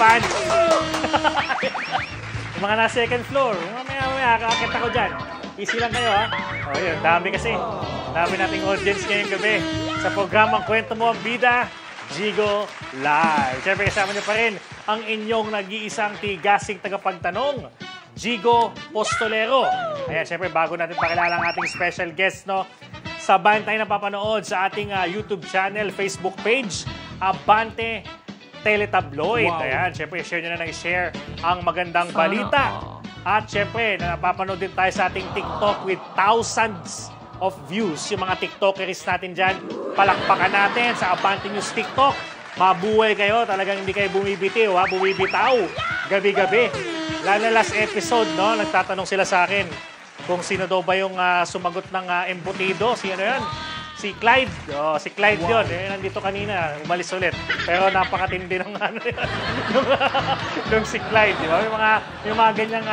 fans. Yung mga nasa second floor, mamaya, kakakit ako dyan. Easy lang kayo, ha? O, yun, dami kasi. Dami nating audience ngayong gabi sa programang Kwento Mo ang Bida, Jigo Live. Siyempre, kasama niyo pa rin ang inyong nag-iisang tigasing tagapagtanong, Jigo Postolero. Ayan, siyempre, bago natin pakilala ang ating special guest, no? Sabayan tayo napapanood sa ating YouTube channel, Facebook page, Abante Teletabloid. Wow. Ayan, siyempre, share nyo na share ang magandang balita. At syempre, napapanood din tayo sa ating TikTok with thousands of views. Yung mga TikTokers natin dyan, palakpakan natin sa Abante News TikTok. Mabuhay kayo, talagang hindi kayo bumibitiw, ha? Bumibitaw, gabi-gabi. Lalo last episode, no? Nagtatanong sila sa akin kung sino daw ba yung sumagot ng embutido. Sino yan? Si Clyde. Oh, si Clyde yun. Nandito kanina. Umalis ulit. Pero napakatindi ng ano yun. Nung si Clyde. Di ba? Yung mga ganyang...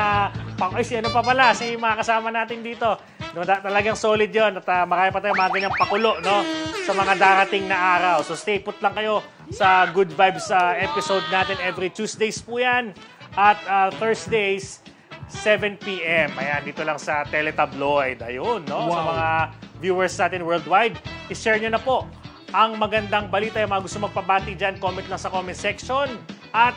ay, si ano pa pala? Si mga kasama natin dito. No, talagang solid yun. At makaya pa tayo mga ganyang pakulo, no? Sa mga darating na araw. So stay put lang kayo sa Good Vibes episode natin. Every Tuesdays po yan. At Thursdays, 7 p.m. Ayan, dito lang sa Teletabloid. Ayun, no? Wow. Sa mga viewers natin worldwide, i-share nyo na po ang magandang balita. Yung mga gusto magpabati dyan, comment lang sa comment section at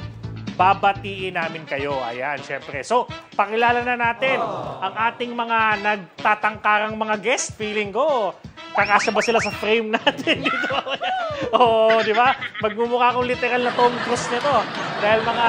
babatiin namin kayo. Ayan, syempre. So, pakilala na natin ang ating mga nagtatangkarang mga guest. Feeling ko, kakasya ba sila sa frame natin dito? Oo, di ba? Magmumukha akong literal na Tom Cruise nito. Dahil mga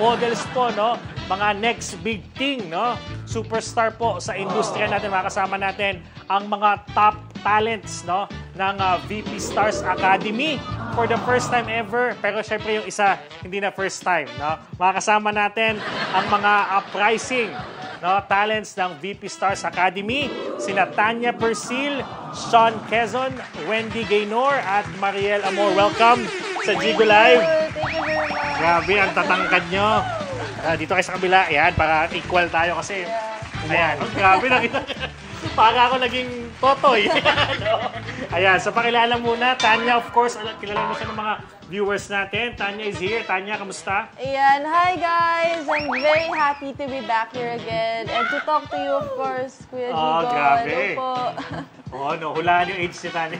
models po, no? Mga next big thing, no? Superstar po sa industriya natin. Makasama natin ang mga top talents, no? Ng VP Stars Academy for the first time ever. Pero syempre yung isa, hindi na first time, no? Makasama natin ang mga uprising, no? Talents ng VP Stars Academy. Sina Tanya Persil, Sean Quezon, Wendy Gaynor, at Mariel Amor. Welcome sa Jigo Live. Thank you very much. Grabe, ang tatangkad nyo. Dito kayo sa kabila, ayan, para equal tayo kasi. Ayan, grabe lang. Para ako naging totoy. Ayan, so pakilala muna. Tanya, of course, kilala mo siya ng mga viewers natin. Tanya is here. Tanya, kamusta? Ayan, hi guys! I'm very happy to be back here again and to talk to you, of course, Kuya Jigo. Oh, grabe. Hello po. Oh, no, hulaan yung age ni Tanya.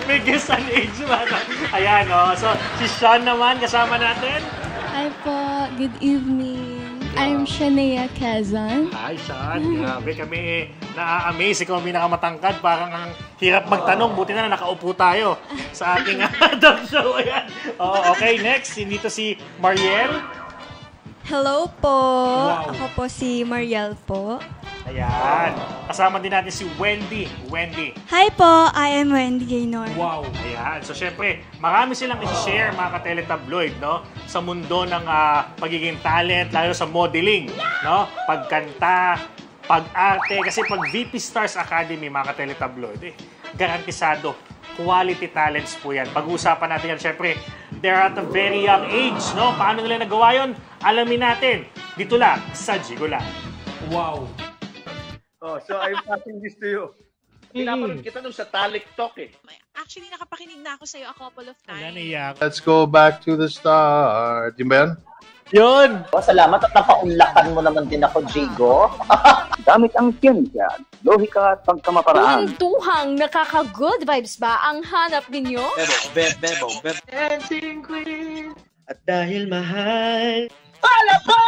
May guess ang age ba? Ayan, oh. So, si Sean naman, kasama natin. Hi po, good evening. I'm Shania Quezon. Hi, Sean. Grabe kami na-amaze. Ikaw ang pinakamatangkad. Parang ang hirap magtanong. Buti na nakaupo tayo sa ating talk show. Ayan. Oh, okay, next. Dito si Mariel. Hello po. Wow. Ako po si Mariel po. Ayan. Kasama din natin si Wendy. Wendy. Hi po, I am Wendy Gaynor. Wow. Ayan. So, syempre, marami silang i-share, mga ka-teletabloid, no? Sa mundo ng pagiging talent, lalo sa modeling, no? Pagkanta, pag-arte. Kasi pag VP Stars Academy, mga ka-teletabloid, garantisado, quality talents po yan. Pag-uusapan natin yan, syempre, they're at a very young age, no? Paano nila nagawa yun? Alamin natin. Dito lang, sa Jigo Live. Wow. Oh, so I'm passing this to you. Pinapanood kita nung sa TikTok eh. Actually, nakapakinig na ako sa'yo a couple of times. Let's go back to the start. Yun ba yun? Yun! Oh, salamat at napaunlakan mo naman din ako, Jigo. Gamit ang siyensya, lohika at pagkamaparaan. Kwentuhang nakaka-good vibes ba ang hanap ninyo? Bebo. Dancing Queen. At dahil mahal. Hala po!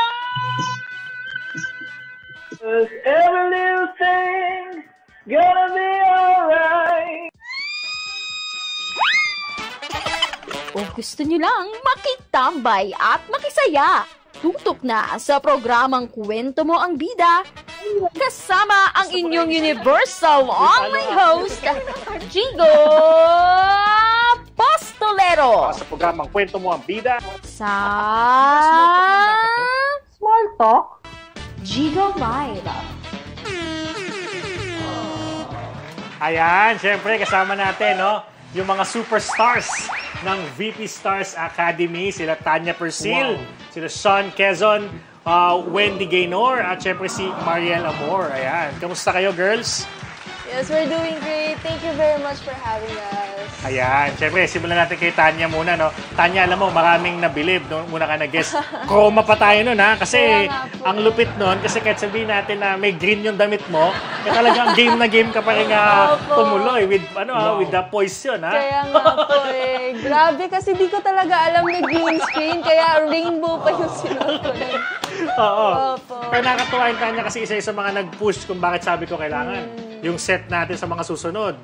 Cause every little thing gonna be alright. O gusto nyo lang makitambay at makisaya? Tutok na sa programang Kwento Mo ang Bida kasama ang inyong universal only host, Jigo Postolero. Sa programang Kwento Mo ang Bida. Sa Small talk. Jigo Live. Ayan, syempre kasama natin, no? Yung mga superstars ng VP Stars Academy, sila Tanya Persil, sila Sean Quezon, Wendy Gaynor, at syempre si Mariel Amor. Ayan, kamusta kayo, girls? Yes, we're doing great. Thank you very much for having us. Ayan. Siyempre, simulan natin kay Tanya muna, no? Tanya, alam mo, maraming nabilib nung muna ka nag-guest. Chroma pa tayo nun, ha? Kasi ang lupit nun, kasi kahit sabihin natin na may green yung damit mo, talagang game na game ka pa rin tumuloy with, with the poison, ha? Kaya nga po eh. Grabe, kasi di ko talaga alam na green screen, kaya rainbow pa yung sinuot ko. Oo. Pero nakakatuwa yung Tanya kasi isa sa mga nag-push kung bakit sabi ko kailangan yung set natin sa mga susunod.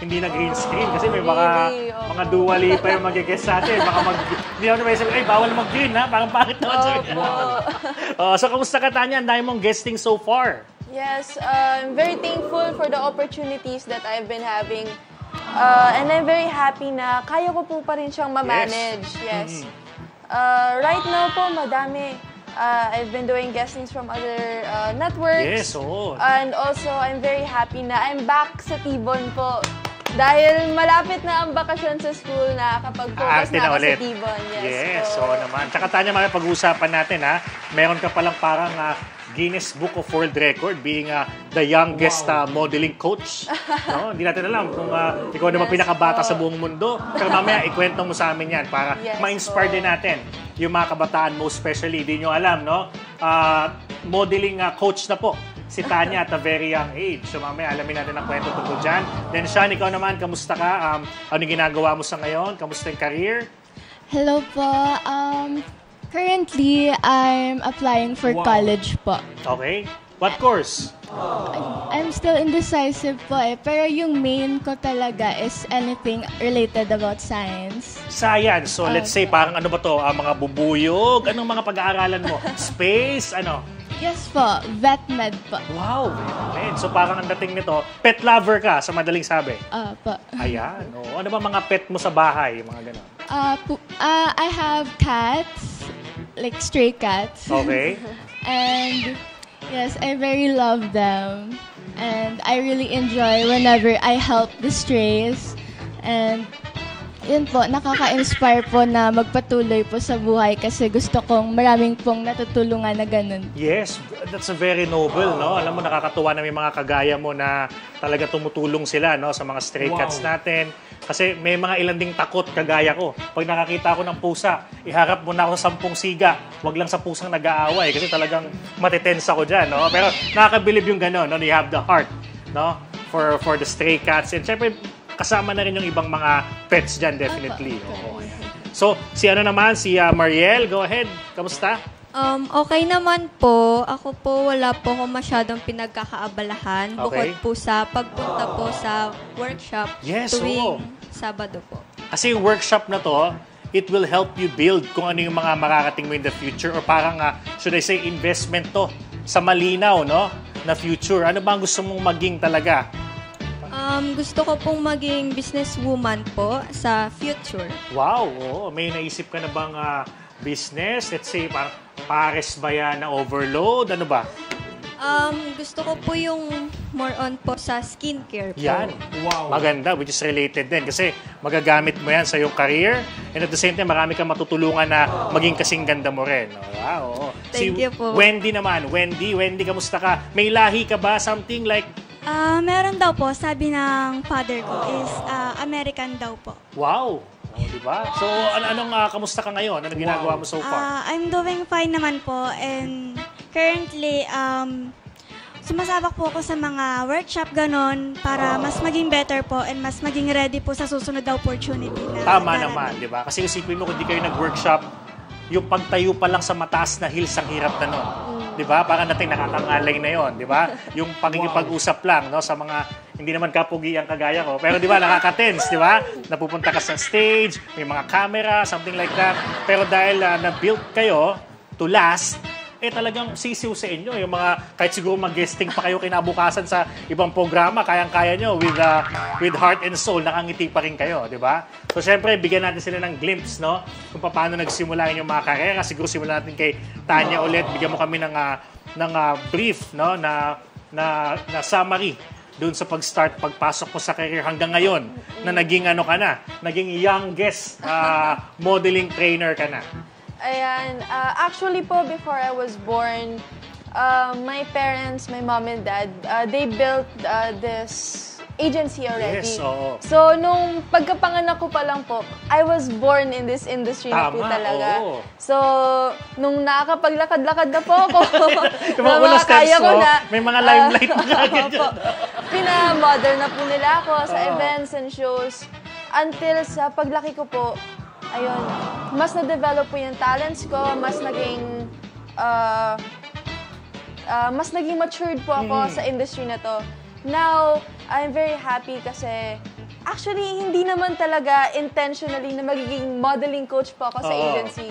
Hindi na green screen kasi may mga Dua Lipa yung mag-guest sa atin. Hindi ako naman sabi, ay, bawal mag-green, ha? Parang bakit naman sabi? So, kamusta ka, Tanya? Ang dami mong guesting so far. Yes, I'm very thankful for the opportunities that I've been having. And I'm very happy na kaya ko po pa rin siyang ma-manage. Yes. Right now po, madami. I've been doing guestings from other networks. Yes, oo. And also, I'm very happy na I'm back sa Tibon po. Dahil malapit na ang bakasyon sa school na kapag focus na ako sa Tibon. Yes, oo naman. Tsaka Tanya, pag-uusapan natin, ha? Meron ka palang parang Guinness Book of World Record being the youngest modeling coach. No? Hindi natin alam kung ikaw naman pinakabata sa buong mundo. Pero mamaya, ikwento mo sa amin yan para ma-inspire din natin yung mga kabataan, most especially. Hindi nyo alam, no? Modeling coach na po si Tanya at a very young age. So mamaya, alamin natin ang kwento tungkol dyan. Then Sean, ikaw naman, kamusta ka? Ano yung ginagawa mo sa ngayon? Kamusta yung career? Hello po. Currently, I'm applying for college po. Okay. What course? I'm still indecisive po eh. Pero yung main ko talaga is anything related about science. Science. So let's say parang ano ba to? Mga bubuyog? Anong mga pag-aaralan mo? Space? Ano? Yes po. Vet-med po. Wow, vet-med. So parang ang dating nito, pet lover ka sa madaling sabi? Po. Ayan. Ano ba mga pet mo sa bahay? Mga gano'n? I have cats. Like stray cats. Okay. And yes, I very love them. And I really enjoy whenever I help the strays. And yun po, nakaka-inspire po na magpatuloy po sa buhay kasi gusto kong maraming pong natutulungan na ganun. Yes, that's a very noble, no? Alam mo, nakakatuwa na may mga kagaya mo na talaga tumutulong sila, no? Sa mga stray cats natin. Kasi may mga ilan ding takot kagaya ko. Pag nakakita ako ng pusa, iharap mo na ako sa 10 siga. Huwag lang sa pusang nag-aaway kasi talagang matitense ako dyan, no? Pero nakakabilib yung gano'n, no? You have the heart, no? For the stray cats. And syempre, kasama na rin yung ibang mga pets dyan, definitely. So, si Mariel, go ahead. Kamusta? Okay naman po. Ako po, wala po ako masyadong pinagkakaabalahan. Bukod po sa pagpunta po sa workshop tuwing Sabado po. Kasi yung workshop na to, it will help you build kung ano yung mga makakating mo in the future or parang, should I say, investment to sa malinaw, no? Na future. Ano ba ang gusto mong maging talaga? Gusto ko pong maging businesswoman po sa future. Wow! May naisip ka na bang business? Let's say, parang pares ba yan na overload? Ano ba? Gusto ko po yung more on po sa skincare po. Yan. Wow. Maganda, which is related din. Kasi magagamit mo yan sa iyong career and at the same time, marami kang matutulungan na maging kasing ganda mo rin. Wow. Thank you po. Wendy naman. Wendy, kamusta ka? May lahi ka ba? Something like... Meron daw po, sabi ng father ko is American daw po. Wow! Diba? So, kamusta ka ngayon? Anong ginagawa mo so far? I'm doing fine naman po and currently, sumasabak po ako sa mga workshop ganon para mas maging better po and mas maging ready po sa susunod na opportunity na Tama naman, di ba? Kasi isipin mo kung di kayo nag-workshop, yung pagtayo pa lang sa mataas na hills ang hirap na nun. Di ba? Parang nating nakakangalay na yon, di ba? Yung pagkikipag-usap lang, no, sa mga hindi naman kapugi ang kagaya ko. Pero di ba, nakaka-tense, di ba? Napupunta ka sa stage, may mga camera, something like that. Pero dahil na-build kayo to last, talagang sisiw sa inyo. Yung mga, kahit siguro mag-guesting pa kayo kinabukasan sa ibang programa, kayang-kaya nyo with heart and soul, nakangiti pa rin kayo, di ba? So, syempre, bigyan natin sila ng glimpse, no? Kung paano nagsimula yung mga karera. Siguro simulan natin kay Tanya ulit. Bigyan mo kami ng brief, no? Na summary doon sa pag-start, pagpasok mo sa career hanggang ngayon na naging naging youngest modeling trainer ka na. Ayan. Actually po, before I was born, my parents, my mom and dad, they built this agency already. Yes, oo. So, nung pagkapanganak ko pa lang po, I was born in this industry na po Tama, talaga. oo. So, nung nakakapaglakad-lakad na po ako, Yung mga unang steps mo, may mga limelight na kagad opo. Pina-model na po nila ako sa events and shows. Until sa paglaki ko po, ayun, mas na-develop po yung talents ko, mas naging matured po ako sa industry na to. Now, I'm very happy kasi actually, hindi naman talaga intentionally na magiging modeling coach po ako sa agency.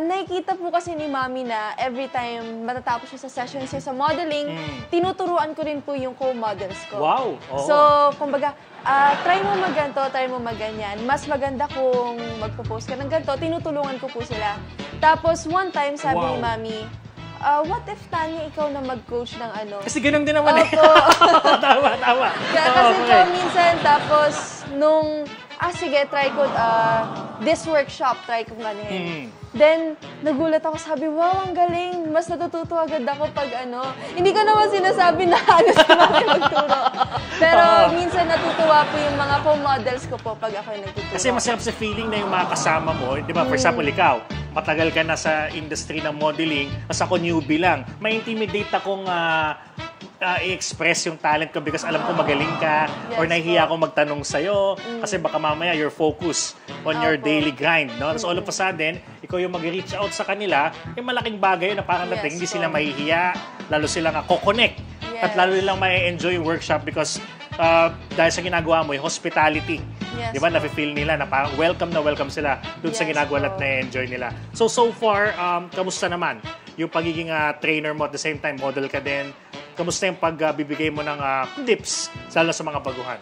Nakikita po kasi ni Mami na every time matatapos siya sa sessions niya sa modeling, tinuturuan ko rin po yung co-models ko. Wow! So, kumbaga, try mo magganto, try mo magganyan. Mas maganda kung magpo-post ka ng ganito, tinutulungan ko po sila. Tapos, one time, sabi ni Mami, what if, Tanya, ikaw na mag-coach ng ano? Kasi ganun din naman Opo. Tama. Kasi po, minsan, tapos, nung, sige, try ko, this workshop, try ko ganin. Then, nagulat ako, sabi, wow, ang galing. Mas natututo agad ako pag ano. Hindi ko naman sinasabi na ano si Mami magturo. Pero minsan natutuwa po yung mga co-models ko po pag ako nagtuturo. Kasi masarap sa feeling na yung mga kasama mo, di ba, for example, ikaw, matagal ka na sa industry ng modeling, as ako newbie lang, may intimidate akong i-express yung talent ko because alam ko magaling ka or nahihiya akong magtanong sa'yo kasi baka mamaya you're focused on your daily grind, no? So all of a sudden, ikaw yung mag-reach out sa kanila, yung malaking bagay na parang natin hindi sila mahihiya, lalo silang ko-connect at lalo nilang ma-enjoy yung workshop because dahil sa ginagawa mo, yung hospitality, di ba, nafe-feel nila na parang welcome sila dun sa ginagawa at na-enjoy nila. So far, kamusta naman yung pagiging trainer mo at the same time, model ka din? Kamusta yung pagbibigay mo ng tips lalo sa mga baguhan?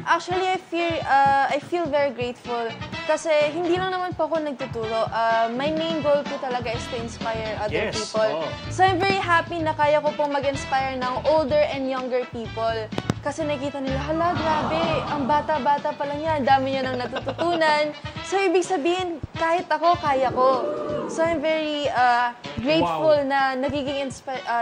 Actually, I feel very grateful kasi hindi lang naman po ako nagtuturo. My main goal po talaga is to inspire other people. So I'm very happy na kaya ko pong mag-inspire ng older and younger people. Kasi nakita nila, hala, grabe, ang bata-bata pa lang yan, dami niya nang natututunan. So, ibig sabihin, kahit ako, kaya ko. So, I'm very grateful na nagiging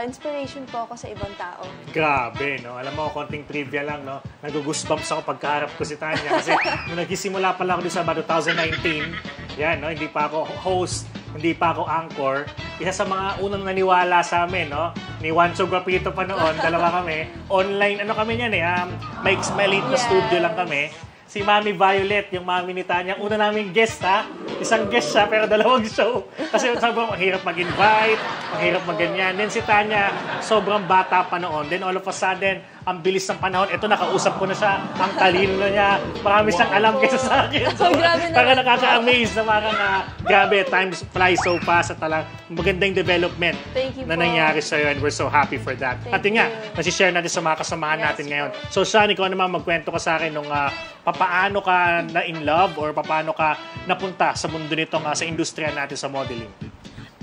inspiration po ako sa ibang tao. Grabe, no? Alam mo, konting trivia lang, no? Nag-goosebumps ako pagkaharap ko si Tanya. Kasi nung nagsisimula pa lang ako sa 2019, yan, no? Hindi pa ako host, hindi pa ako anchor. Isa sa mga unang naniwala sa amin, no? Ni Juancho Guapito pa noon, dalawa kami. Online, ano kami yan may maliit na studio lang kami. Si Mami Violet, yung mami ni Tanya, una naming guest, ha? Isang guest siya, pero dalawang show. Kasi sobrang mahirap mag-invite, mahirap mag-ganyan. Then si Tanya, sobrang bata pa noon. Then all of a sudden, ang bilis ng panahon. Ito, nakausap ko na siya. Ang talino na niya. Marami siyang alam kaysa sa akin. So, parang nakaka-amaze na parang, grabe, time flies so fast at talang magandang development na nangyari sa'yo and we're so happy for that. At yun nga, nasishare natin sa mga kasamahan natin ngayon. So, Sean, ikaw naman magkwento ka sa akin nung papaano ka na-in love or papaano ka napunta sa mundo nito sa industriya natin sa modeling.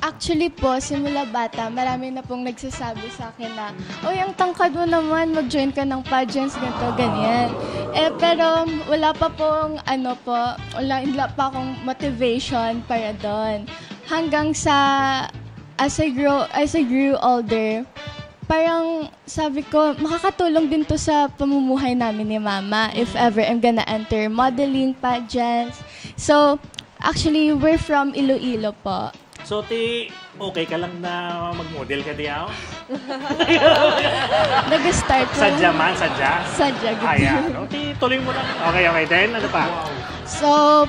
Actually po, simula bata, marami na pong nagsasabi sa akin na, oy, ang tangkad mo naman, mag-join ka ng pageants, ganito, ganyan. Pero wala pa akong motivation para doon. Hanggang sa, as I grew older, parang sabi ko, makakatulong din to sa pamumuhay namin ni Mama if ever I'm gonna enter modeling, pageants. So, actually, we're from Iloilo po. So, okay ka lang na mag-model ka diyaw? Nag-start po. Sadya man, sadya? Sadya. Ayan. Tuloy mo lang. Okay. Then, ano pa? So,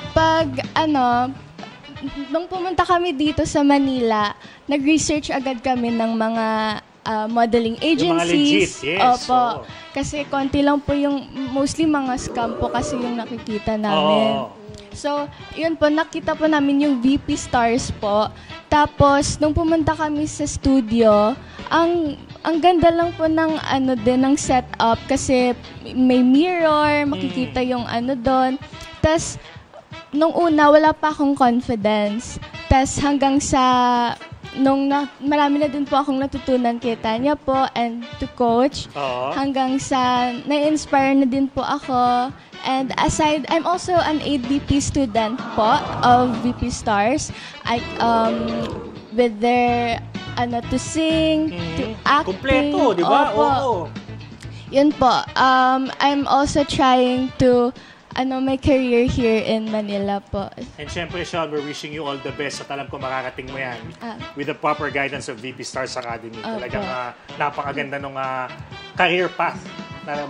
nung pumunta kami dito sa Manila, nag-research agad kami ng mga modeling agencies. Yung mga legit, yes. Opo. Kasi konti lang po yung, mostly mga scam po kasi yung nakikita namin. So, yun po, nakita po namin yung VP Stars po. Tapos, nung pumunta kami sa studio, ang ganda lang po ng ng setup kasi may mirror, makikita yung doon. Tapos, nung una, wala pa akong confidence. Tapos, hanggang sa marami na din po akong natutunan kay Tanya po and to coach. Hanggang sa na-inspire na din po ako. And aside, I'm also an ADP student po of VP Stars. With their to sing, to acting. Kompleto, di ba? Oo. Yun po. I'm also trying to my career here in Manila po. And syempre, Sean, we're wishing you all the best at alam ko makakating mo yan with the proper guidance of VP Stars Academy. Talagang napakaganda nung career path.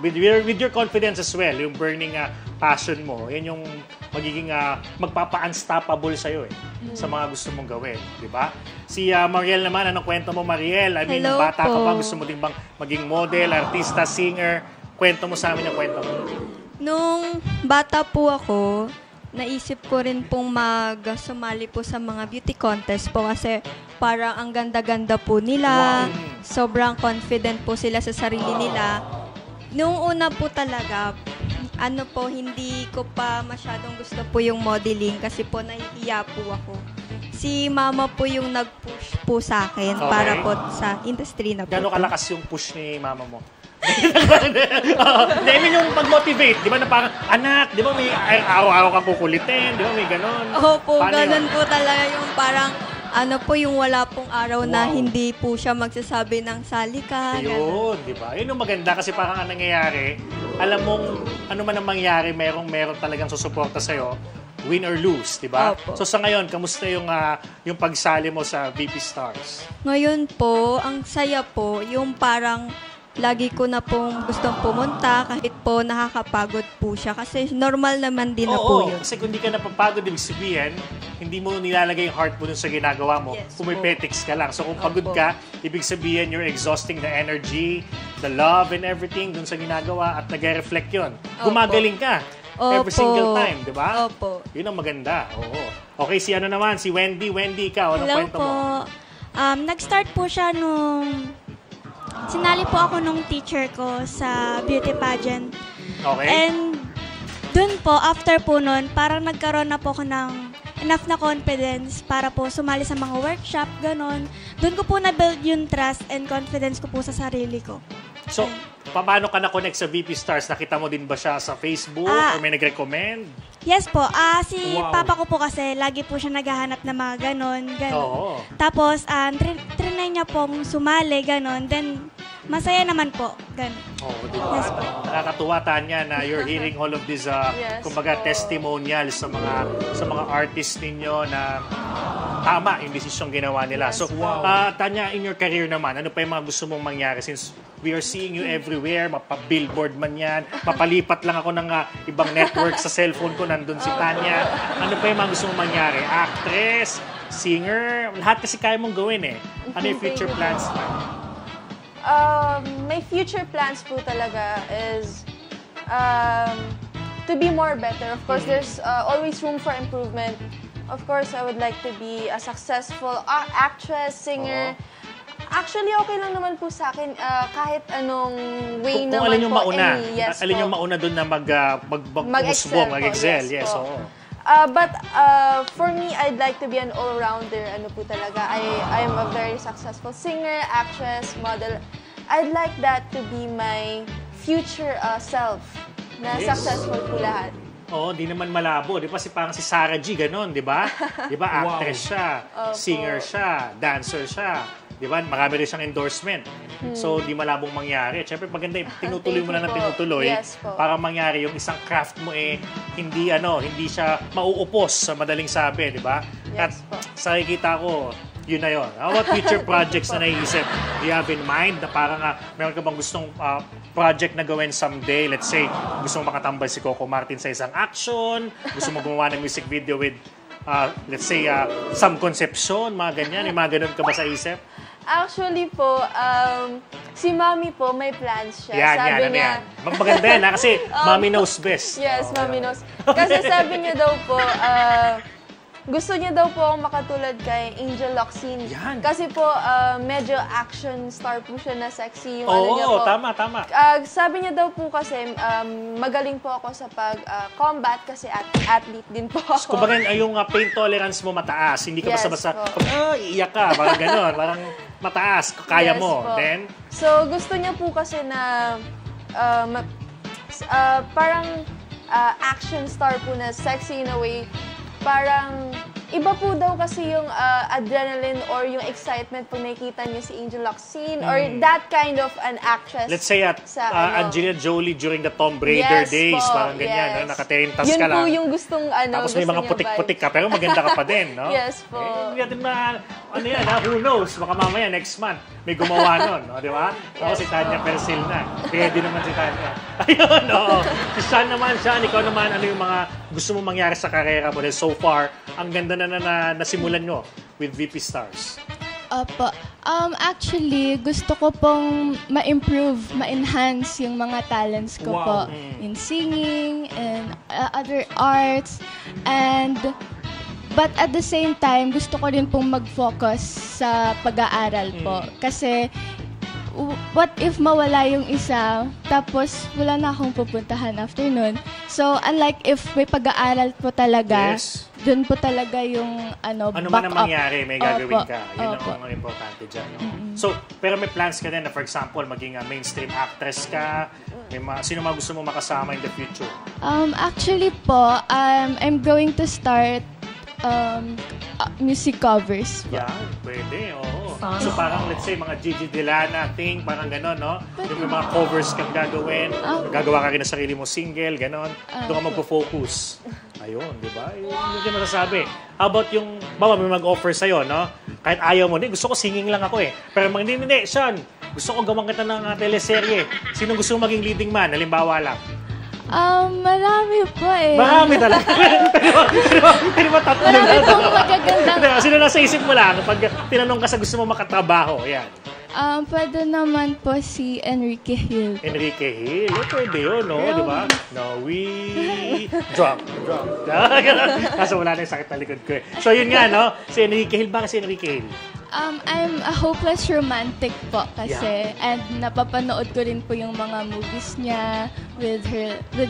With your confidence as well, yung burning passion mo, yan yung magiging magpapa-unstoppable sa'yo sa mga gusto mong gawin. Di ba? Si Mariel naman, anong kwento mo, Mariel? I mean, Hello bata ka po. pa, gusto mo din bang maging model, artista, singer? Kwento mo sa amin yung kwento mo. Nung bata po ako, naisip ko rin pong sumali po sa mga beauty contest po kasi parang ang ganda-ganda po nila. Sobrang confident po sila sa sarili nila. Nung una po talaga, hindi ko pa masyadong gusto po yung modeling kasi po nahihiya po ako. Si mama po yung nag-push po sa akin para po sa industry na po. Gano'ng kalakas yung push ni mama mo? I mean yung pag-motivate, di ba na parang, anak, di ba may araw-araw kang kukulitin, di ba may ganon? Opo, ganon po talaga yung parang, yung wala pong araw na hindi po siya magsasabi ng sali ka. Yun, di ba? Yun yung maganda kasi parang ang nangyayari, alam mong ano man ang mangyari, meron talagang susuporta sa'yo, win or lose, di ba? So sa ngayon, kamusta yung pagsali mo sa VP Stars? Ngayon po, ang saya po, yung parang lagi ko na pong gustong pumunta kahit po nakakapagod po siya kasi normal naman din na po yun. Kasi kung hindi ka napapagod, ibig sabihin, hindi mo nilalagay yung heart mo dun sa ginagawa mo. Yes, pumipetics ka lang. So kung pagod ka, ibig sabihin you're exhausting the energy, the love and everything dun sa ginagawa at nag-reflect yun. Gumagaling ka every single time, di ba? Opo. Yun ang maganda. Okay, si Wendy. Wendy, ikaw, anong kwento mo? Hello po. Nag-start po siya nung sinali po ako nung teacher ko sa beauty pageant. Okay. And dun po, after po nun, parang nagkaroon na po ako ng enough na confidence para po sumali sa mga workshop, ganon. Dun ko po na-build yung trust and confidence ko po sa sarili ko. So, paano ka na-connect sa VP Stars? Nakita mo din ba siya sa Facebook or may nag-recommend? Yes po. Si papa ko po kasi, lagi po siya naghahanap ng mga ganon. Oo. Tapos, trinay niya pong sumali, ganon. Then, masaya naman po. Ganon. Diba? Yes po. Nakakatuwa, Tanya, na you're hearing all of these, kumbaga, testimonials sa mga artists ninyo na tama yung desisyong ginawa nila. So, Tanya, in your career naman, ano pa yung mga gusto mong mangyari since we are seeing you everywhere, mapa-billboard man yan, mapalipat lang ako ng ibang network sa cellphone ko, nandun si Tanya. Ano pa yung mga gusto mong mangyari? Actress, singer, lahat kasi kaya mong gawin eh. Ano yung future plans mo? My future plans po talaga is to be more better. Of course, there's always room for improvement. Of course, I would like to be a successful actress, singer. Actually, okay lang naman po sa akin kahit anong way naman po. Kung alin yung mauna. Alin yung mauna doon na mag-excel. Mag-excel, yes. But for me, I'd like to be an all-rounder. Ano po talaga. I'm a very successful singer, actress, model. I'd like that to be my future self na successful po lahat. Di naman malabo. Di ba parang si Sarah G, ganon, di ba? Di ba, actress siya, singer siya, dancer siya. Di ba? Marami rin siyang endorsement. So, di malabong mangyari. Siyempre, maganda tinutuloy mo na ng tinutuloy para mangyari yung isang craft mo hindi siya mauupos sa madaling sabi, di ba? At sa nakikita ko, yun na yun. How about future projects na naiisip? Do you have in mind na parang meron ka bang gustong project na gawin someday? Let's say, gusto mo makatambal si Coco Martin sa isang action, gusto mo gumawa ng music video with let's say, Sam Concepcion, mga ganyan. Yung mga ganun ka ba sa isip? Actually po, si Mami po, may plans siya. Sabi niya, maganda yan, kasi Mami knows best. Yes, Mami knows. Kasi sabi niya daw po, gusto niya daw po akong makatulad kay Angel Locsin. Kasi po, medyo action star po siya na sexy. Yung niya po. Tama. Sabi niya daw po kasi, magaling po ako sa pag-combat kasi athlete din po ako. Kumbaga, yung pain tolerance mo mataas. Hindi ka basta-basta, iiyak ka, parang gano'n. Parang mataas, kaya mo. Then? So, gusto niya po kasi na parang action star po na sexy in a way. Parang iba po daw kasi yung adrenaline or yung excitement pag nakikita niyo si Angel Locsin or that kind of an actress. Let's say Angelina Jolie during the Tomb Raider days, parang ganyan, nakatentas ka lang. Yun po yung gustong Tapos may mga putik-putik ka, pero maganda ka pa din, no? Yes po. Hindi natin who knows, baka mamaya next month may gumawa nun, no? Di ba? Tapos si Tanya Persil na. Ready naman si Tanya. Ayun, oo. Si Sean naman, ikaw naman, ano yung mga gusto mong mangyari sa karera mo? So far, ang ganda na nasimulan nyo with VP Stars. Opo. Actually, gusto ko pong ma-improve, ma-enhance yung mga talents ko po in singing and other arts. But at the same time, gusto ko rin pong mag-focus sa pag-aaral po. Kasi, what if mawala yung isa, tapos wala na akong pupuntahan after nun. So, unlike if may pag-aaral po talaga, dun po talaga yung ano man ang mangyari, may gagawin ka. Yun ang importante dyan. No? So, pero may plans ka din na, for example, maging mainstream actress ka. Sino mga gusto mo makasama in the future? Actually po, I'm going to start music covers. Yan, pwede, oo. So parang let's say mga Gigi Delana thing, parang gano'n, no? Yung mga covers kang gagawin, gagawa ka rin ng sarili mo single, gano'n. Doon ka magpo-focus. Ayun, di ba? Hindi masasabi. How about yung, bawa may mag-offer sa'yo, no? Kahit ayaw mo, gusto ko singing lang ako eh. Pero hindi, Sean, gusto ko gawang kita ng teleserye. Sino gusto mo maging leading man? Halimbawa lang. Marami po eh. Marami talaga. Pero ba tatlo na? Marami pong magagandang. Sino nasa isip mo lang pag tinanong ka sa gusto mo makatrabaho? Yan. Pwede naman po si Enrique Hill. Enrique Hill? Pwede yun, no? Di ba? No, we... Drop. Kaso wala na yung sakit na likod ko eh. So yun nga, no? Si Enrique Hill. Bakit si Enrique Hill? I'm a hopeless romantic po kasi and napapanood ko rin po yung mga movies niya with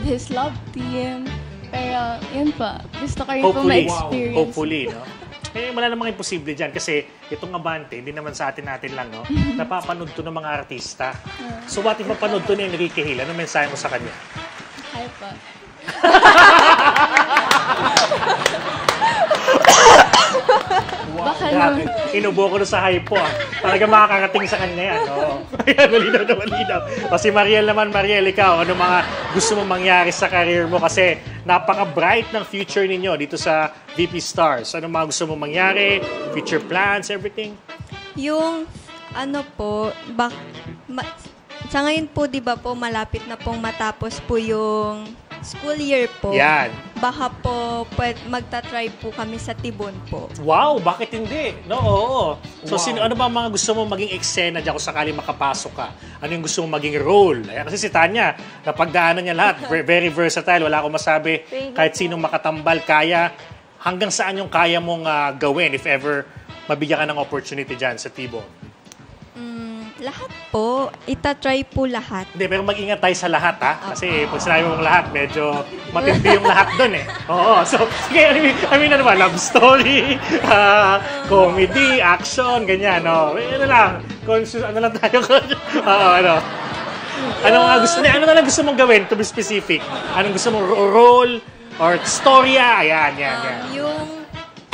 his love team. Pero yun po, gusto ko rin po ma-experience. Hopefully, no? Wala namang imposible dyan kasi itong Abante, hindi naman sa atin lang, no? Napapanood to ng mga artista. So what if mapanood to ni Enrique Hill? Anong mensahe mo sa kanya? Hi po. Baka naman. Inubo ko na sa hype po. Talaga makakarating sa kanya yan. Ayan, malinaw. O si Mariel naman, ikaw, ano mga gusto mong mangyari sa career mo? Kasi napaka-bright ng future ninyo dito sa VP Stars. Ano mga gusto mong mangyari? Future plans, everything? Yung, sa ngayon po, di ba po, malapit na pong matapos po yung school year po. Yan. Baka po magta-try po kami sa Tibon po. Wow, bakit hindi? No, oo. So ano ba mga gusto mo maging eksena diyan kung sakali makapasok ka? Ano yung gusto mo maging role? Ayan, kasi si Tanya, napagdaanan niya lahat. Very versatile, wala akong masabi. Kahit sinong makatambal, kaya. Hanggang saan yung kaya mong gawin if ever mabigyan ka ng opportunity diyan sa Tibon? Lahat po. Itatry po lahat. Hindi, pero mag-ingat tayo sa lahat, ha? Kasi pag sinabi mong lahat, medyo matindi yung lahat doon, eh. Oo. So, sige, I mean, ano ba? Love story, comedy, action, ganyan, no? Ano lang, ano lang tayo? Ano na lang gusto mong gawin, to be specific? Anong gusto mong role or storya? Ayan. Yung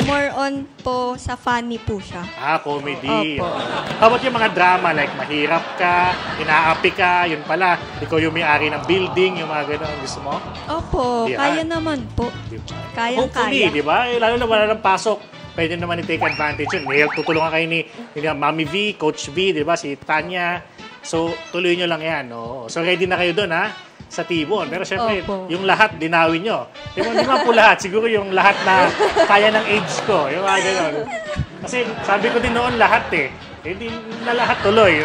more on po sa funny po siya. Comedy. How about yung mga drama, like mahirap ka, inaapi ka, yun pala, ikaw yung may-ari ng building, yung mga gano'n, gusto mo? Opo, kaya naman po. Diba? Kayang-kaya. Hopefully, di ba? Lalo na wala ng pasok, pwede naman i-take advantage yun. Tutulungan kayo ni Mami V, Coach V, di ba? Si Tanya. So, tuloy nyo lang yan. No? So, ready na kayo doon, ha? Sa Tibon. Pero syempre, yung lahat, dinawin nyo. Hindi man po lahat. Siguro yung lahat na kaya ng age ko. Yung mga gano'n. Kasi sabi ko din noon lahat eh. Hindi na lahat tuloy.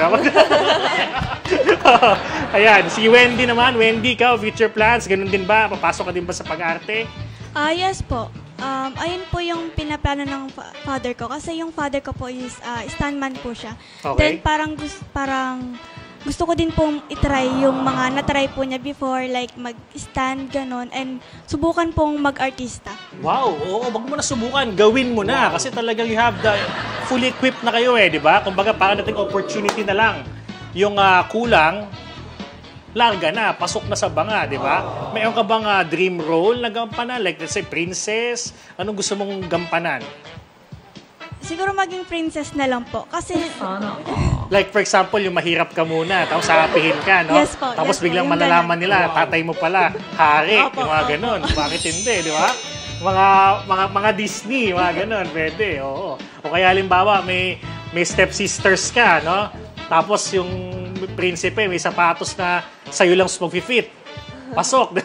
Ayan. Si Wendy naman. Wendy, ikaw, future plans. Ganun din ba? Papasok ka din ba sa pag-arte? Yes po. Ayun po yung pinaplano ng father ko. Kasi yung father ko po is stuntman po siya. Okay. Then parang gusto ko din pong itry yung mga natry po niya before, like mag-stand, ganon, and subukan pong mag-artista. Wow, oo, wag mo na subukan, gawin mo na. Kasi talagang you have the fully equipped na kayo eh, di ba? Kumbaga, parang nating opportunity na lang. Yung kulang, larga na, pasok na sa banga, di ba? Mayroon ka bang dream role na gampanan? Like, let's say, princess? Anong gusto mong gampanan? Siguro maging princess na lang po. Kasi, Like, for example, yung mahirap ka muna, tapos hapihin ka, no? Yes po, Tapos yes po, biglang yung malalaman nila, tatay mo pala, hari, Opo, yung mga opo. ganun. Bakit hindi, di ba? Mga Disney, mga ganun, pwede, oo. O kaya, halimbawa, may stepsisters ka, no? Tapos yung prinsipe, may sapatos na sa'yo lang mag-fit. Pasok.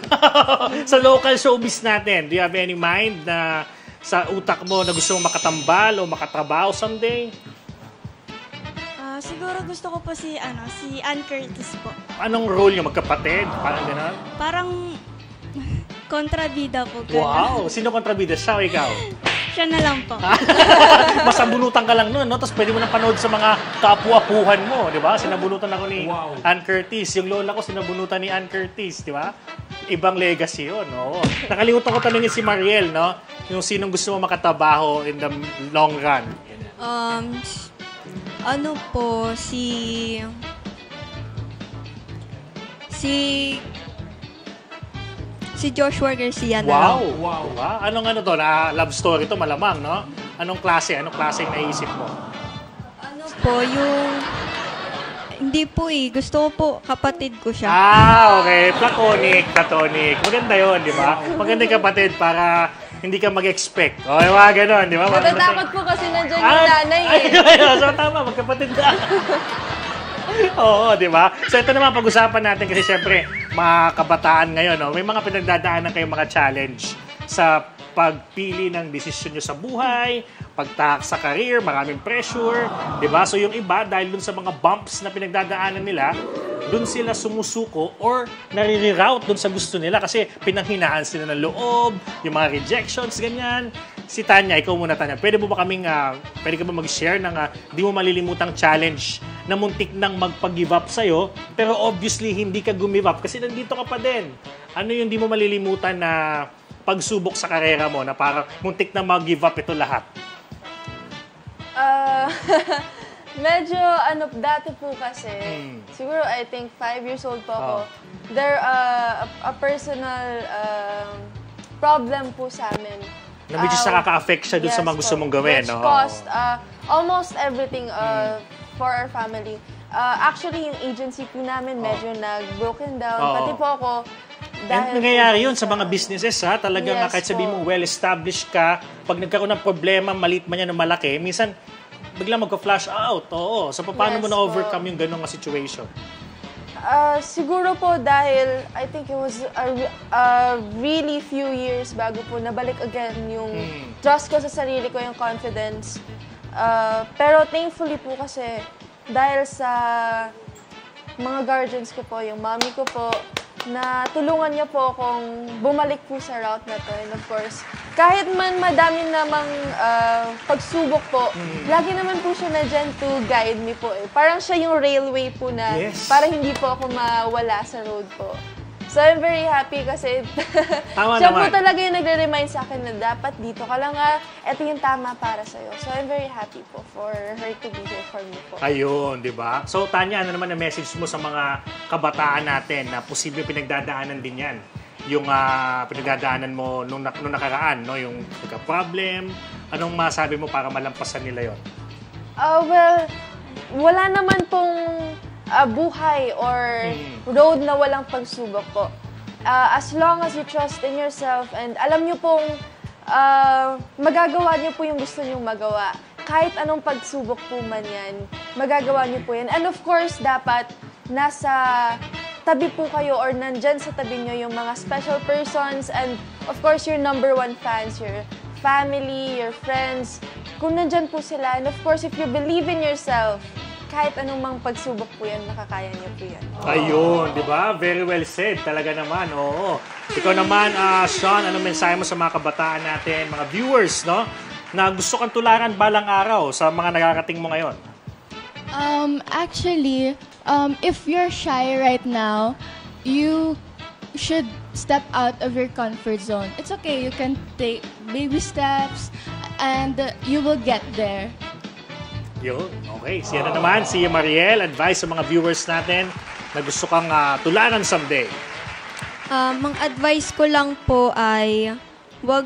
Sa local showbiz natin, do you have any mind na sa utak mo na gusto mong makatambal o makatrabaho someday? siguro gusto ko po si Ann Curtis po. Anong role niyo? Magkapatid? Parang gano'n? Parang kontrabida po. Ganun. Wow! Sino kontrabida? Siya o ikaw? Siya na lang po. Masabunutan ka lang nun, no? Tapos pwede mo nang panood sa mga kapu-apuhan mo, di ba? Sinabunutan ako ni Ann Curtis. Yung lola ko sinabunutan ni Ann Curtis, di ba? Ibang legacy yun, no? Nakalimutan ko tanungin si Mariel, no? Yung sinong gusto mo makatabaho in the long run. Ano po, si Joshua Garcia na lang. Wow! Diba? Anong ano to? Na love story to, malamang, no? Anong klase? Anong klase yung naisip mo? Ano po, yung... Hindi po Gusto ko po, kapatid ko siya. Okay. Platonic. Maganda yun, di ba? Maganda yung kapatid para hindi ka mag-expect. O, mga ganon, di ba? Matatakot po kasi nandiyan yung nanay So, tama, magkapatid na. Oo, di ba? So, ito naman pag-usapan natin kasi syempre, mga kabataan ngayon, no? May mga pinagdadaanan kayong mga challenge sa pagpili ng desisyon nyo sa buhay, pagtahak sa career, maraming pressure, di ba? So, yung iba, dahil dun sa mga bumps na pinagdadaanan nila, dun sila sumusuko or nare-reroute dun sa gusto nila kasi pinanghinaan sila ng loob, yung mga rejections, ganyan. Si Tanya, ikaw muna Tanya, pwede ka ba mag-share ng di mo malilimutang challenge na muntik nang magpag-give up sa'yo, pero obviously hindi ka gumive up kasi nandito ka pa din. Ano yung di mo malilimutan na pagsubok sa karera mo na parang muntik na mag-give up ito lahat? Medyo, dati po kasi, siguro I think 5 years old po ako, there a personal problem po sa amin. Na medyo nakaka-affect siya dun sa mga gusto mong gawin. Which caused almost everything for our family. Actually, yung agency po namin medyo nag-broken down. Pati po ako, dahil nangyayari yun sa mga businesses, ha? Talagang kahit sabihin mo well-established ka, pag nagkaroon ng problema, maliit man yan o malaki, minsan biglang magka-flash out. Oo. So, paano mo na-overcome yung ganong situation? Siguro po dahil I think it was a really few years bago po nabalik again yung trust ko sa sarili ko, yung confidence. Pero thankfully po kasi dahil sa mga guardians ko po, yung mommy ko po, na tulungan niya po akong bumalik po sa route na to. And of course, kahit man madami namang pagsubok po, lagi naman po siya na dyan to guide me po. Parang siya yung railway po na para hindi po ako mawala sa road po. So I'm very happy kasi siya po talaga yung nagre-remind sa akin na dapat dito ka lang ito yung tama para sa'yo. So I'm very happy po for her to be here for me po. Ayun, di ba? So Tanya, ano naman ang message mo sa mga kabataan natin na posible pinagdadaanan din yan? Yung pinagdadaanan mo nung nakaraan, no? Yung nagka-problem, anong masabi mo para malampasan nila yon? Well, wala naman pong buhay or road na walang pagsubok po. As long as you trust in yourself and alam nyo pong magagawa nyo po yung gusto nyong magawa. Kahit anong pagsubok po man yan, magagawa nyo po yan. And of course, dapat nasa tabi po kayo or nandyan sa tabi nyo yung mga special persons and of course, your number one fans, your family, your friends. Kung nandyan po sila, and of course, if you believe in yourself, kahit anong mang pagsubok po yan, nakakaya niyo po yan. Ayun, di ba? Very well said. Talaga naman, oo. Ikaw naman, Sean, anong mensahe mo sa mga kabataan natin, mga viewers, no? Na gusto kang tularan balang araw sa mga nakakating mo ngayon? Actually, if you're shy right now, you should step out of your comfort zone. It's okay. You can take baby steps and you will get there. Yun, okay. Siya na naman, si Mariel, advice sa mga viewers natin na gusto kang tularan someday? Ang advice ko lang po ay wag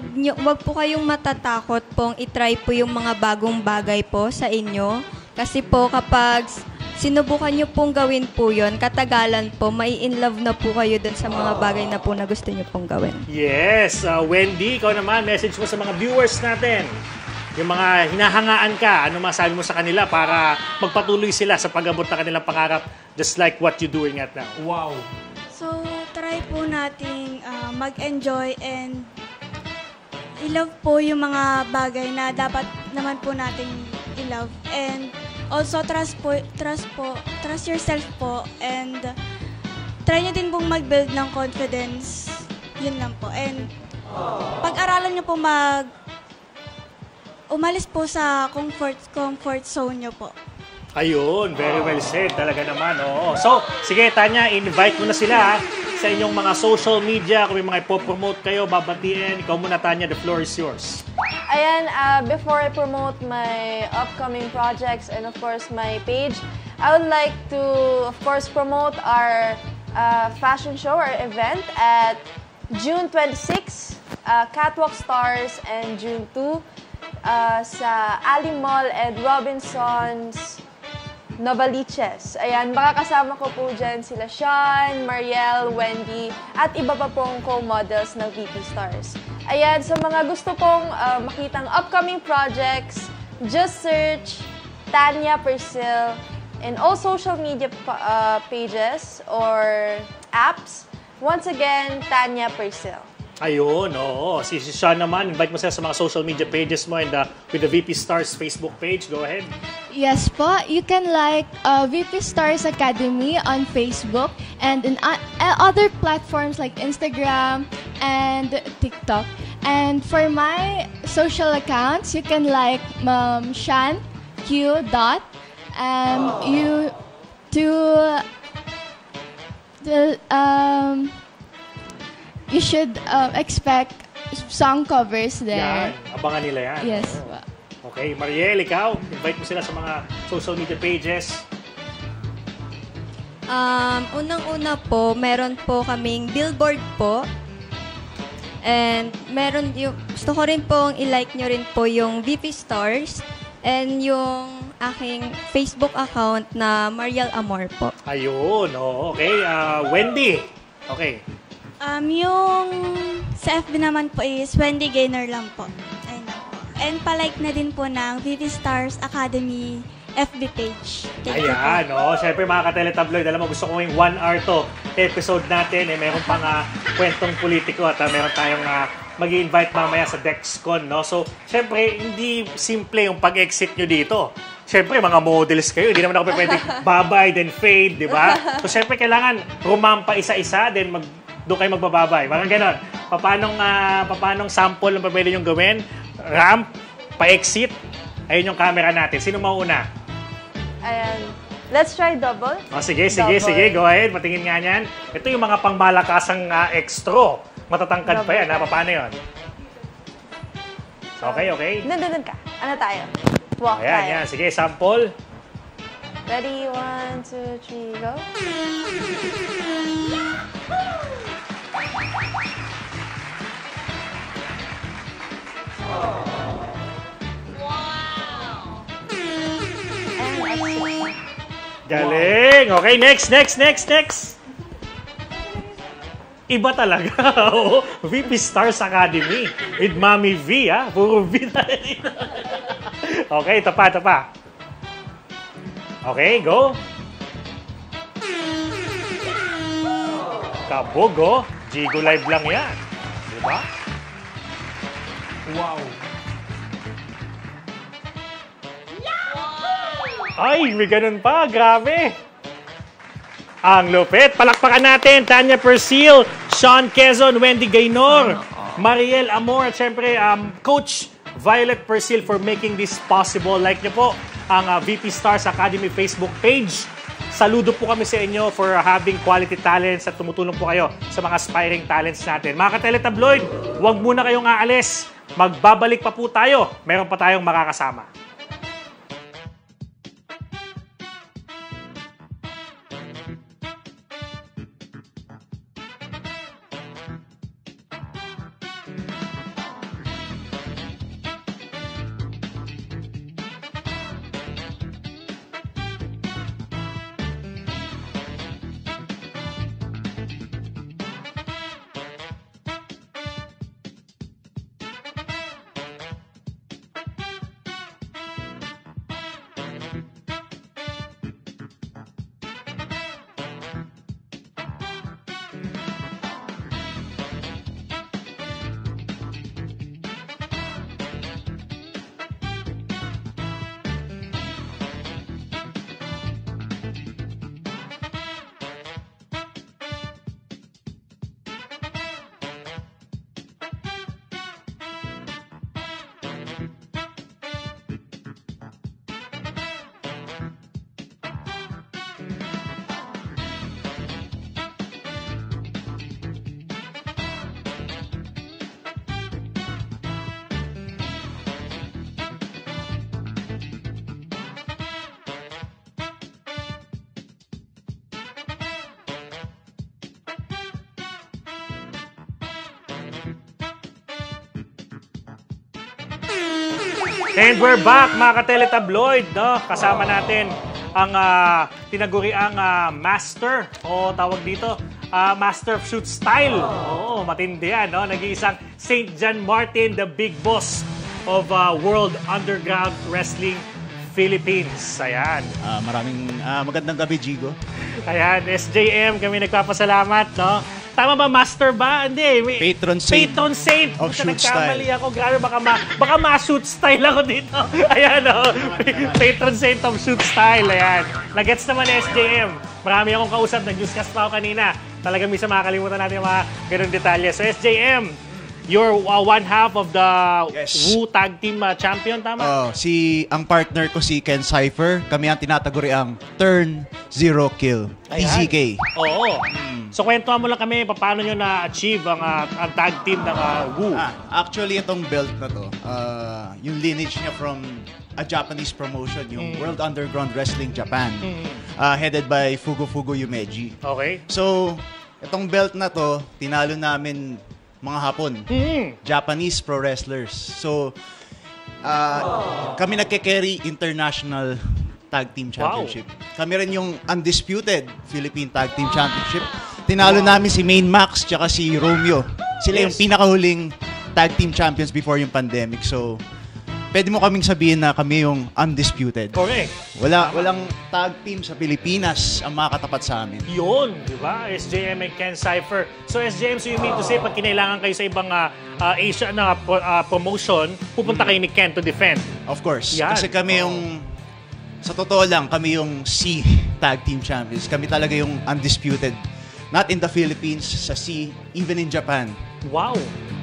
po kayong matatakot pong itry po yung mga bagong bagay po sa inyo. Kasi po kapag sinubukan nyo pong gawin po yun, katagalan po, mai-inlove na po kayo dun sa mga bagay na po na gusto nyo pong gawin. Yes. Wendy, ikaw naman, message mo sa mga viewers natin. Yung mga hinahangaan ka, ano masabi mo sa kanila para magpatuloy sila sa pag-abot ng kanilang pangarap just like what you're doing right now? Wow. So, try po nating mag-enjoy and i-love po yung mga bagay na dapat naman po nating i-love. And also, trust yourself po. And try nyo din pong mag-build ng confidence. Yun lang po. And pag-aralan nyo po umalis po sa comfort zone nyo po. Ayun, very well said. Talaga naman, oo. So, sige, Tanya, invite mo na sila sa inyong mga social media. Kung may mga ipopromote kayo, babatiin. Ikaw muna, Tanya, the floor is yours. Ayan, before I promote my upcoming projects and of course my page, I would like to, of course, promote our fashion show, our event at June 26, Catwalk Stars, and June 2 sa Ali Mall and Robinsons Novaliches. Ayan, makakasama ko po dyan sila Sean, Mariel, Wendy, at iba pa pong co-models ng VP Stars. Ayan, sa mga gusto pong makitang upcoming projects, just search Tanya Persil in all social media pages or apps. Once again, Tanya Persil. Ayun, oo. Si Sean naman, invite mo sila sa mga social media pages mo and with the VP Stars Facebook page. Go ahead. Yes po, you can like VP Stars Academy on Facebook and in other platforms like Instagram and TikTok. And for my social accounts, you can like Shan Q. You should expect song covers there. Yan, abangan nila yan. Yes. Okay, Mariel, ikaw, invite mo sila sa mga social media pages. Unang-una po, meron po kaming billboard po. And gusto ko rin pong i-like nyo rin po yung VP Stars and yung aking Facebook account na Mariel Amor po. Ayun, okay. Wendy, okay. Yung sa FB naman po is Wendy Gaynor lang po. Ayun lang po. And palike na din po ng VP Stars Academy FB page. Ayan, Siyempre mga ka-teletabloid, alam mo, gusto ko yung 1 hour to episode natin. Meron pang kwentong politiko at meron tayong mag-i-invite mamaya sa DexCon, no? So, siyempre, hindi simple yung pag-exit nyo dito. Siyempre, mga models kayo. Hindi naman ako pwede babay, then fade, di ba? So, siyempre, kailangan rumampa isa-isa, then doon kayo magbababay. Parang ganon. Papanong sample ang pwede nyo gawin? Ramp, pa-exit. Ayun yung camera natin. Sino mauna? Ayan. Let's try double. Sige. Go ahead. Matingin nga yan. Ito yung mga pangmalakasang extra. Matatangkad double pa yan. Paano yun? Okay. Doon ka. Ano tayo? Walk tayo. Ayan. Sige, sample. Ready? 1, 2, 3, go. Galing! Okay, next! Iba talaga. VP Stars Academy with Mami V, Puro V na rin. Okay, tapa. Okay, go. Kabog, Jigo Live lang yan. Diba? Wow. Ay, may ganun pa. Grabe. Ang lupit. Palakpakan natin. Tanya Persil, Sean Quezon, Wendy Gaynor, Mariel Amor, at syempre, Coach Violet Persil for making this possible. Like nyo po ang VP Stars Academy Facebook page. Saludo po kami sa inyo for having quality talents at tumutulong po kayo sa mga aspiring talents natin. Mga ka-teletabloid, huwag muna kayong aalis. Magbabalik pa po tayo. Meron pa tayong makakasama. And we're back, mga ka-teletabloid, no? Kasama natin ang tinaguriang master, o tawag dito, master of shoot style. Oo, matindi yan, no? Nag-iisang St. John Martin, the big boss of World Underground Wrestling Philippines. Ayan. Magandang gabi, Jigo. Ayan, SJM, kami nagpapasalamat, no? Tama ba, master ba? Hindi. Patron saint. Patron saint. Of shoot nagkamali ako. Grabe, baka ma-shoot style ako dito. Ayan, oh. Patron saint of shoot style. Ayan. Nagets naman SJM. Marami akong kausap. Nag-newscast pa ako kanina. Talagang minsan makakalimutan natin yung mga ganun detalye. So, SJM, you're one half of the Wu Tag Team Champion, tama? Ang partner ko si Ken Cypher. Kami ang tinataguri ang Turn Zero Kill. TZK. Oo. So, kwentuhan mo lang kami, paano nyo na-achieve ang tag team ng Wu? Actually, itong belt na to, yung lineage niya from a Japanese promotion, yung World Underground Wrestling Japan, headed by Fugo Yumeji. Okay. So, itong belt na to, tinalo namin mga Hapon. Japanese pro wrestlers. So, kami nagke-carry international tag team championship. Kami rin yung undisputed Philippine Tag Team Championship. Tinalo namin si Main Max tsaka si Romeo. Sila yung pinakahuling tag team champions before yung pandemic. So, pwede mo kaming sabihin na kami yung undisputed. Correct. Walang tag team sa Pilipinas ang makakatapat sa amin. Yun, di ba? SJM and Ken Cypher. So, SJM, so you mean to say, pag kinailangan kayo sa ibang Asia na promotion, pupunta kayo ni Ken to defend? Of course. Yan. Kasi kami yung, sa totoo lang, kami yung C tag team champions. Kami talaga yung undisputed. Not in the Philippines, sa C, even in Japan. Wow!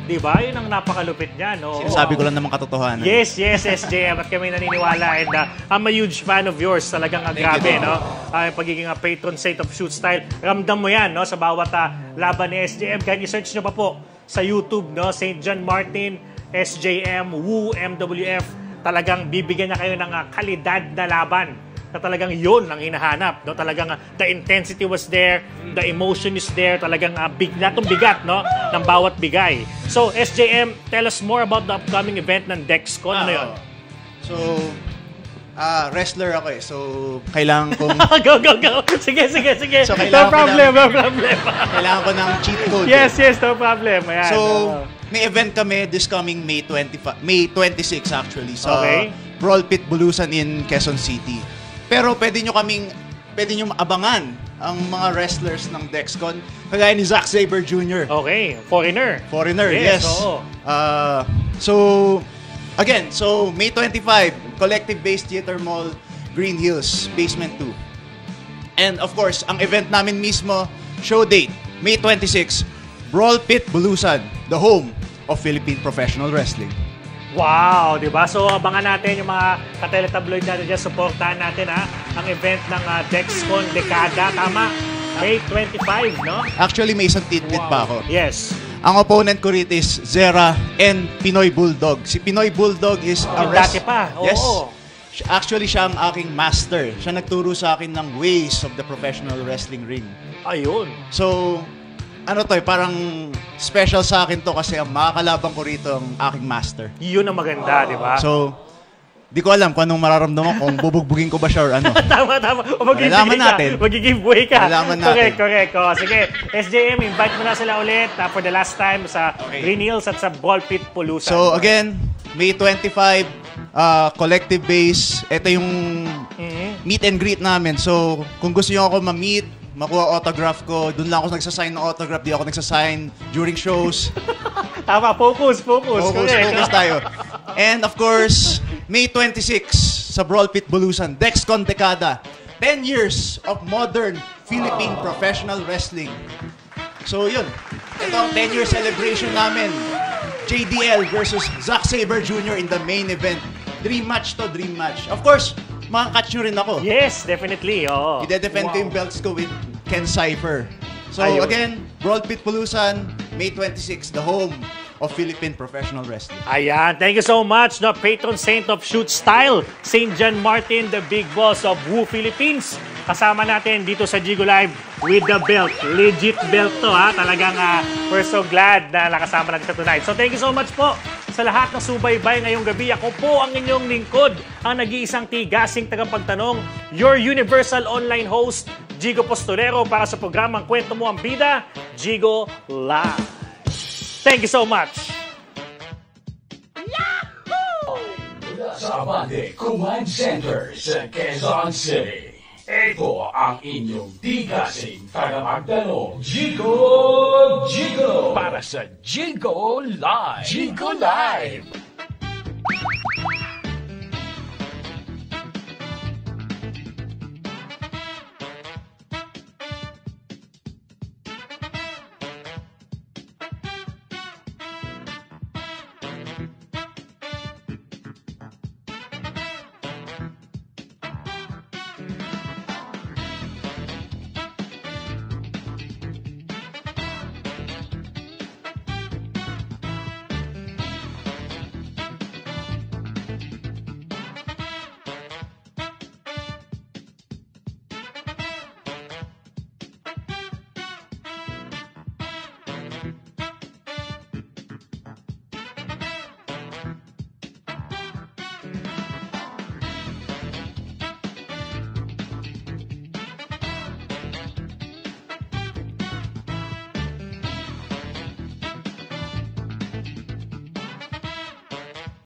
Diba? Yun ang napakalupit niya, no? Sinasabi ko lang naman katotohanan. Yes, SJM. At kami naniniwala. And I'm a huge fan of yours. Talagang grabe, no? Pagiging patron saint of shoot style. Ramdam mo yan, no? Sa bawat laban ni SJM. Kaya i-search nyo pa po sa YouTube, no? St. John Martin, SJM, Wu, MWF. Talagang bibigyan niya kayo ng kalidad na laban. Na talagang yun ang hinahanap. No? Talagang the intensity was there, the emotion is there, talagang natong bigat, no? Ng bawat bigay. So, SJM, tell us more about the upcoming event ng DexCon. Ano yun? So, wrestler ako eh. So, kailangan kong... Go! Sige. So, No problem. Kailangan ko ng cheat code. Yes, no problem. Ayan. So, may event kami this coming May 26 actually sa Brawl Pit Bulusan in Quezon City. Pero pwede nyo abangan ang mga wrestlers ng DexCon. Kagaya ni Zack Sabre Jr. Okay, foreigner, yes. So, again, May 25, Collective Base Theater Mall, Green Hills, Basement 2. And of course, ang event namin mismo, show date, May 26, Brawl Pit Bulusan, the home of Philippine Professional Wrestling. Wow, di ba? So, abangan natin yung mga ka-teletabloid natin dyan. Supportahan natin ang event ng DexCon Dekada. Tama? May 25, no? Actually, may isang tidbit pa ako. Yes. Ang opponent ko rito is Zera and Pinoy Bulldog. Si Pinoy Bulldog is a dati pa. Oo. Yes. Actually, siya ang aking master. Siya nagturo sa akin ng ways of the professional wrestling ring. Ayun. So, parang special sa akin to kasi ang makakalabang ko rito ang aking master. Yun ang maganda, di ba? So, di ko alam kung anong mararamdaman kung bubugbugin ko ba siya or ano. Tama. O mag-giveaway ka. Malalaman natin. Correct. Sige, SJM, invite mo na sila ulit for the last time sa Green Hills at sa Brawl Pit Bulusan. So, again, May 25, Collective Base. Ito yung meet and greet namin. So, kung gusto nyo ako ma-meet, makuha autograph ko. Doon lang ako nagsasign ng autograph. Di ako nagsasign during shows. Tama, focus. Focus tayo. And of course, May 26 sa Brawl Pit Bulusan, DexCon Dekada. 10 years of modern Philippine professional wrestling. So yun, ito ang 10-year celebration namin. JDL versus Zack Sabre Jr. in the main event. Dream match. Of course, makakatch nyo rin ako. Yes, definitely. Oh. Ide-defend ko yung belts ko with Ken Cypher. So again, Brawl Pit Bulusan, May 26, the home of Philippine professional wrestling. Ayan, thank you so much. No, patron saint of shoot style, St. John Martin, the big boss of Wu Philippines. Kasama natin dito sa Jigo Live with the belt. Legit belt to, ha? Talagang we're so glad na nakasama natin sa tonight. So thank you so much po. Sa lahat ng subaybay ngayong gabi, ako po ang inyong lingkod, ang nag-iisang tigasing tagapagtanong, your universal online host, Jigo Postolero, para sa programang Kwento Mo ang Bida, Jigo Live. Thank you so much! Sa Abante Command Center sa Quezon City. Ito ang inyong tigasing tagapagtanong, Jigo! Para sa Jigo Live! Jigo Live!